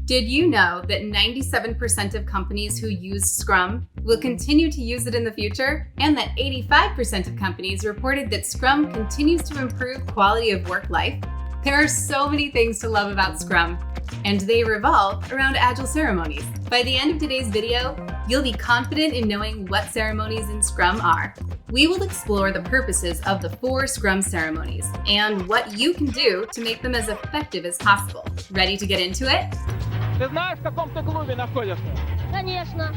Did you know that 97% of companies who use Scrum will continue to use it in the future? And that 85% of companies reported that Scrum continues to improve quality of work life? There are so many things to love about Scrum, and they revolve around agile ceremonies. By the end of today's video, you'll be confident in knowing what ceremonies in Scrum are. We will explore the purposes of the 4 Scrum ceremonies and what you can do to make them as effective as possible. Ready to get into it? Ты знаешь, в каком ты клубе находишься? Конечно.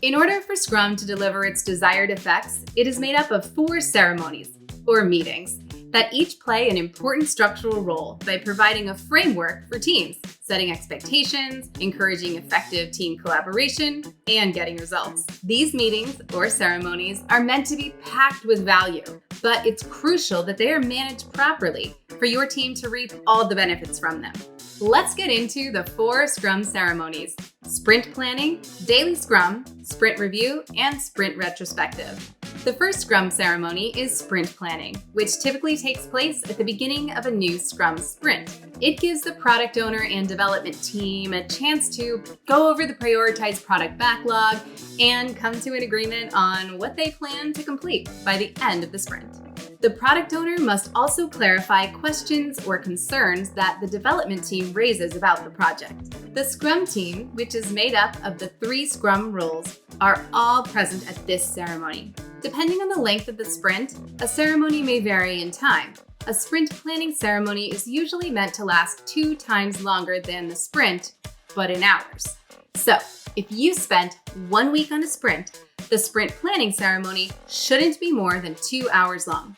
In order for Scrum to deliver its desired effects, it is made up of 4 ceremonies, or meetings, that each play an important structural role by providing a framework for teams, setting expectations, encouraging effective team collaboration, and getting results. These meetings, or ceremonies, are meant to be packed with value, but it's crucial that they are managed properly for your team to reap all the benefits from them. Let's get into the 4 Scrum ceremonies: Sprint Planning, Daily Scrum, Sprint Review, and Sprint Retrospective. The first Scrum ceremony is Sprint Planning, which typically takes place at the beginning of a new Scrum sprint. It gives the product owner and development team a chance to go over the prioritized product backlog and come to an agreement on what they plan to complete by the end of the sprint. The product owner must also clarify questions or concerns that the development team raises about the project. The Scrum team, which is made up of the 3 Scrum roles, are all present at this ceremony. Depending on the length of the sprint, a ceremony may vary in time. A sprint planning ceremony is usually meant to last 2 times longer than the sprint, but in hours. So, if you spent 1 week on a sprint, the sprint planning ceremony shouldn't be more than 2 hours long.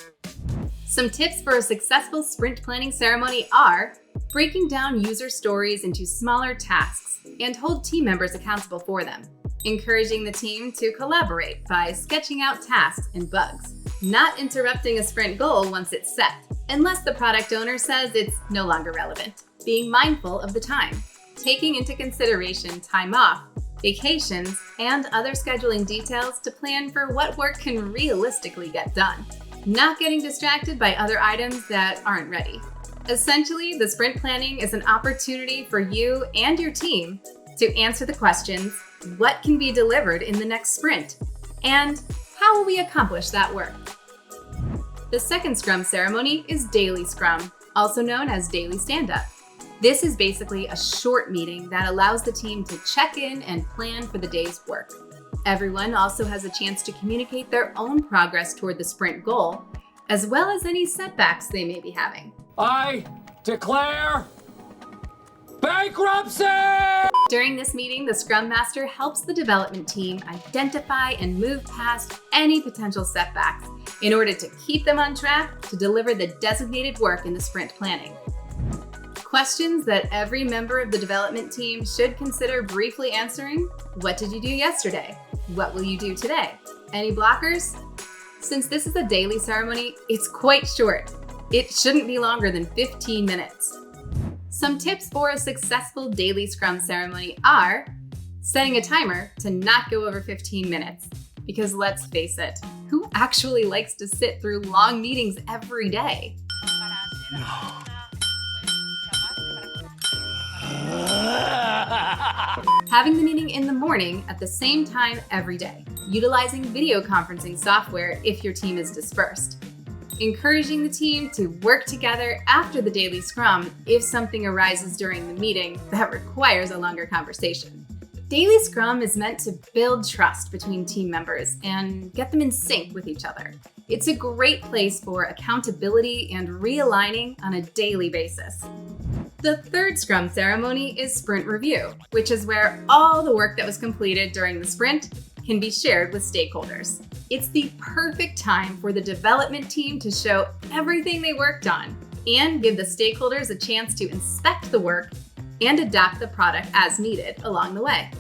Some tips for a successful sprint planning ceremony are breaking down user stories into smaller tasks and hold team members accountable for them. Encouraging the team to collaborate by sketching out tasks and bugs. Not interrupting a sprint goal once it's set, unless the product owner says it's no longer relevant. Being mindful of the time. Taking into consideration time off, vacations, and other scheduling details to plan for what work can realistically get done. Not getting distracted by other items that aren't ready. Essentially, the sprint planning is an opportunity for you and your team to answer the questions: what can be delivered in the next sprint? And how will we accomplish that work? The second Scrum ceremony is Daily Scrum, also known as Daily Stand-Up. This is basically a short meeting that allows the team to check in and plan for the day's work. Everyone also has a chance to communicate their own progress toward the sprint goal, as well as any setbacks they may be having. I declare bankruptcy! During this meeting, the Scrum Master helps the development team identify and move past any potential setbacks in order to keep them on track to deliver the designated work in the sprint planning. Questions that every member of the development team should consider briefly answering: what did you do yesterday? What will you do today? Any blockers? Since this is a daily ceremony, it's quite short. It shouldn't be longer than 15 minutes. Some tips for a successful daily Scrum ceremony are setting a timer to not go over 15 minutes. Because let's face it, who actually likes to sit through long meetings every day? Having the meeting in the morning at the same time every day. Utilizing video conferencing software if your team is dispersed. Encouraging the team to work together after the daily Scrum if something arises during the meeting that requires a longer conversation. Daily Scrum is meant to build trust between team members and get them in sync with each other. It's a great place for accountability and realigning on a daily basis. The third Scrum ceremony is Sprint Review, which is where all the work that was completed during the sprint can be shared with stakeholders. It's the perfect time for the development team to show everything they worked on and give the stakeholders a chance to inspect the work and adapt the product as needed along the way.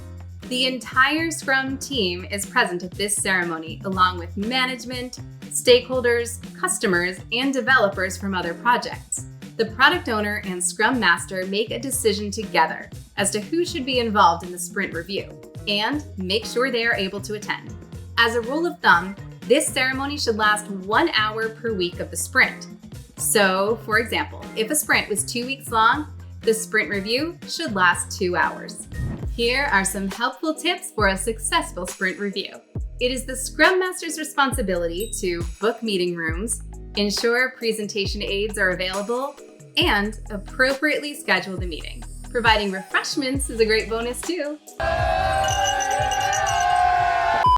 The entire Scrum team is present at this ceremony, along with management, stakeholders, customers, and developers from other projects. The product owner and Scrum Master make a decision together as to who should be involved in the sprint review and make sure they are able to attend. As a rule of thumb, This ceremony should last 1 hour per week of the sprint. So, for example, if a sprint was 2 weeks long, the sprint review should last 2 hours. Here are some helpful tips for a successful sprint review. It is the Scrum Master's responsibility to book meeting rooms, ensure presentation aids are available, and appropriately schedule the meeting. Providing refreshments is a great bonus too.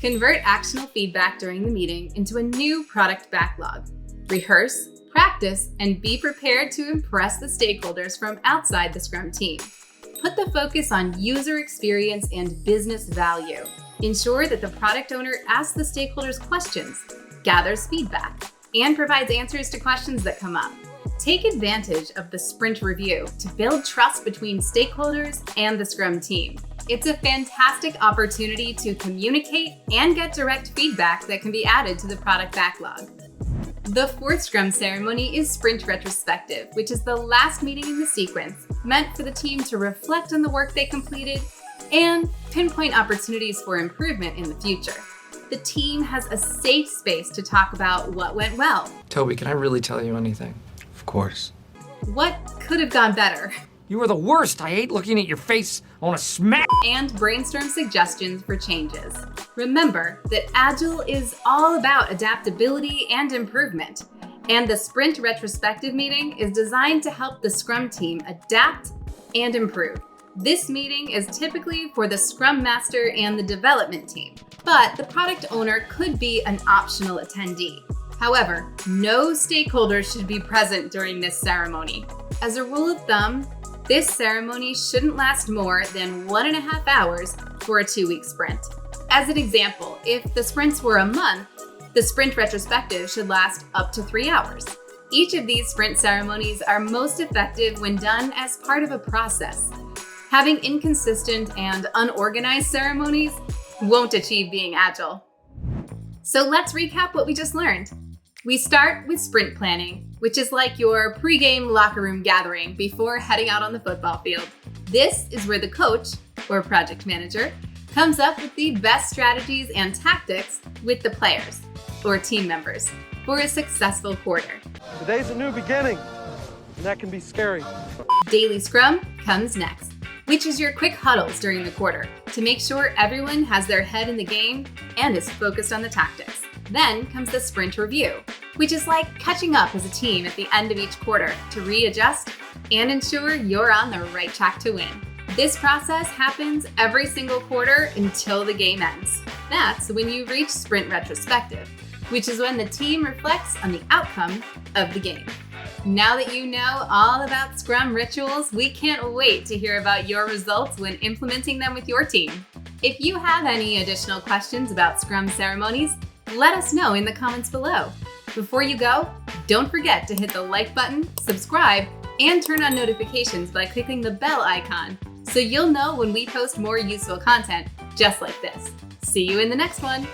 Convert actionable feedback during the meeting into a new product backlog. Rehearse, practice, and be prepared to impress the stakeholders from outside the Scrum team. Put the focus on user experience and business value. Ensure that the product owner asks the stakeholders questions, gathers feedback, and provides answers to questions that come up. Take advantage of the sprint review to build trust between stakeholders and the Scrum team. It's a fantastic opportunity to communicate and get direct feedback that can be added to the product backlog. The fourth Scrum ceremony is Sprint Retrospective, which is the last meeting in the sequence, meant for the team to reflect on the work they completed and pinpoint opportunities for improvement in the future. The team has a safe space to talk about what went well. Toby, can I really tell you anything? Of course. What could have gone better? You are the worst. I hate looking at your face. I want to smack. And brainstorm suggestions for changes. Remember that Agile is all about adaptability and improvement, and the Sprint Retrospective meeting is designed to help the Scrum team adapt and improve. This meeting is typically for the Scrum Master and the development team, but the product owner could be an optional attendee. However, no stakeholders should be present during this ceremony. As a rule of thumb, this ceremony shouldn't last more than 1.5 hours for a 2-week sprint. As an example, if the sprints were a month, the Sprint Retrospective should last up to 3 hours. Each of these sprint ceremonies are most effective when done as part of a process. Having inconsistent and unorganized ceremonies won't achieve being agile. So let's recap what we just learned. We start with sprint planning, which is like your pre-game locker room gathering before heading out on the football field. This is where the coach, or project manager, comes up with the best strategies and tactics with the players, or team members, for a successful quarter. Today's a new beginning, and that can be scary. Daily Scrum comes next, which is your quick huddles during the quarter to make sure everyone has their head in the game and is focused on the tactics. Then comes the sprint review, which is like catching up as a team at the end of each quarter to readjust and ensure you're on the right track to win. This process happens every single quarter until the game ends. That's when you reach Sprint Retrospective, which is when the team reflects on the outcome of the game. Now that you know all about Scrum rituals, we can't wait to hear about your results when implementing them with your team. If you have any additional questions about Scrum ceremonies, let us know in the comments below. Before you go, don't forget to hit the like button, subscribe, and turn on notifications by clicking the bell icon so you'll know when we post more useful content just like this. See you in the next one.